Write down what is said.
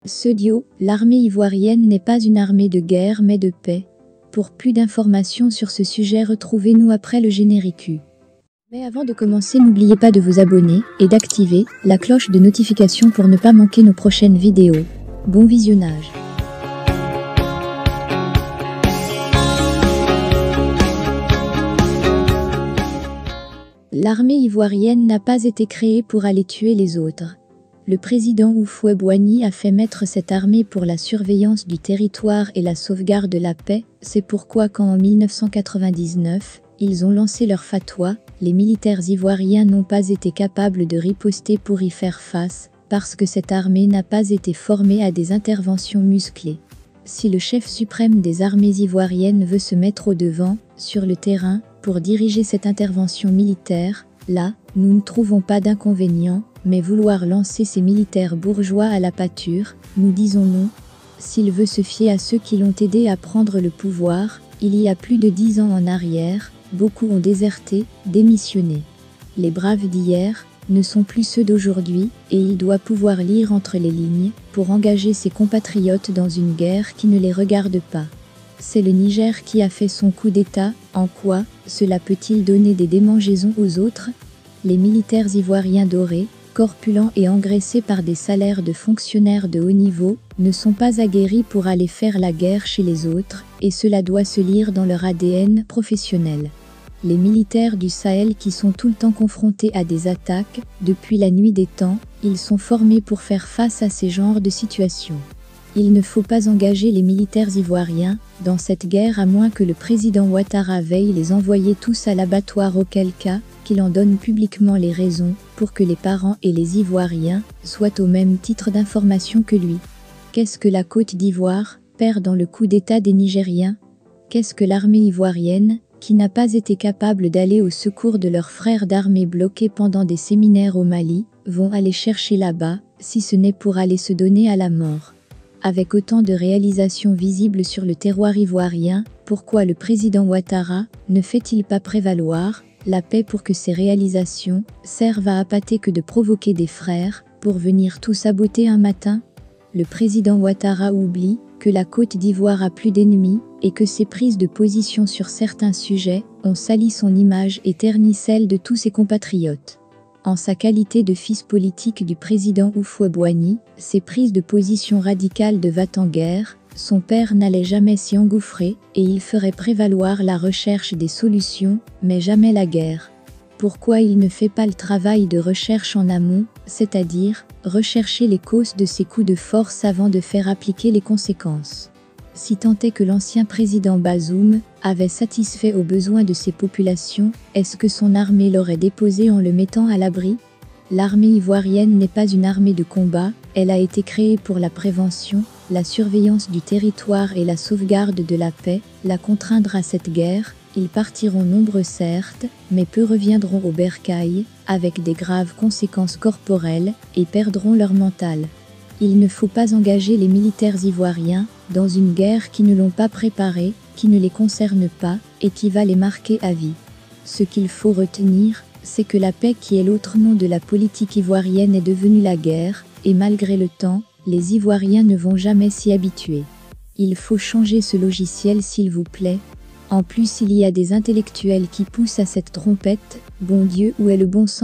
Sedio, l'armée ivoirienne n'est pas une armée de guerre mais de paix. Pour plus d'informations sur ce sujet, retrouvez-nous après le générique. Mais avant de commencer, n'oubliez pas de vous abonner et d'activer la cloche de notification pour ne pas manquer nos prochaines vidéos. Bon visionnage. L'armée ivoirienne n'a pas été créée pour aller tuer les autres. Le président Houphouët-Boigny a fait mettre cette armée pour la surveillance du territoire et la sauvegarde de la paix. C'est pourquoi quand en 1999, ils ont lancé leur fatwa, les militaires ivoiriens n'ont pas été capables de riposter pour y faire face, parce que cette armée n'a pas été formée à des interventions musclées. Si le chef suprême des armées ivoiriennes veut se mettre au devant, sur le terrain, pour diriger cette intervention militaire, là, nous ne trouvons pas d'inconvénient, mais vouloir lancer ces militaires bourgeois à la pâture, nous disons non. S'il veut se fier à ceux qui l'ont aidé à prendre le pouvoir, il y a plus de 10 ans en arrière, beaucoup ont déserté, démissionné. Les braves d'hier ne sont plus ceux d'aujourd'hui, et il doit pouvoir lire entre les lignes, pour engager ses compatriotes dans une guerre qui ne les regarde pas. C'est le Niger qui a fait son coup d'État. En quoi cela peut-il donner des démangeaisons aux autres? Les militaires ivoiriens dorés, corpulents et engraissés par des salaires de fonctionnaires de haut niveau, ne sont pas aguerris pour aller faire la guerre chez les autres, et cela doit se lire dans leur ADN professionnel. Les militaires du Sahel qui sont tout le temps confrontés à des attaques, depuis la nuit des temps, ils sont formés pour faire face à ces genres de situations. Il ne faut pas engager les militaires ivoiriens dans cette guerre à moins que le président Ouattara veuille les envoyer tous à l'abattoir, auquel cas qu'il en donne publiquement les raisons pour que les parents et les Ivoiriens soient au même titre d'information que lui. Qu'est-ce que la Côte d'Ivoire perd dans le coup d'État des Nigériens? Qu'est-ce que l'armée ivoirienne, qui n'a pas été capable d'aller au secours de leurs frères d'armée bloqués pendant des séminaires au Mali, vont aller chercher là-bas, si ce n'est pour aller se donner à la mort? Avec autant de réalisations visibles sur le terroir ivoirien, pourquoi le président Ouattara ne fait-il pas prévaloir la paix pour que ces réalisations servent à appâter que de provoquer des frères pour venir tout saboter un matin? Le président Ouattara oublie que la Côte d'Ivoire a plus d'ennemis et que ses prises de position sur certains sujets ont sali son image et terni celle de tous ses compatriotes. En sa qualité de fils politique du président Houphouët-Boigny, ses prises de position radicales de va-t-en-guerre, son père n'allait jamais s'y engouffrer et il ferait prévaloir la recherche des solutions, mais jamais la guerre. Pourquoi il ne fait pas le travail de recherche en amont, c'est-à-dire rechercher les causes de ces coups de force avant de faire appliquer les conséquences? Si tant est que l'ancien président Bazoum avait satisfait aux besoins de ses populations, est-ce que son armée l'aurait déposé en le mettant à l'abri? L'armée ivoirienne n'est pas une armée de combat, elle a été créée pour la prévention, la surveillance du territoire et la sauvegarde de la paix. La contraindre à cette guerre, ils partiront nombreux certes, mais peu reviendront au bercail, avec des graves conséquences corporelles, et perdront leur mental. Il ne faut pas engager les militaires ivoiriens dans une guerre qui ne l'ont pas préparée, qui ne les concerne pas, et qui va les marquer à vie. Ce qu'il faut retenir, c'est que la paix, qui est l'autre nom de la politique ivoirienne, est devenue la guerre, et malgré le temps, les Ivoiriens ne vont jamais s'y habituer. Il faut changer ce logiciel s'il vous plaît. En plus, il y a des intellectuels qui poussent à cette trompette. Bon Dieu, où est le bon sens?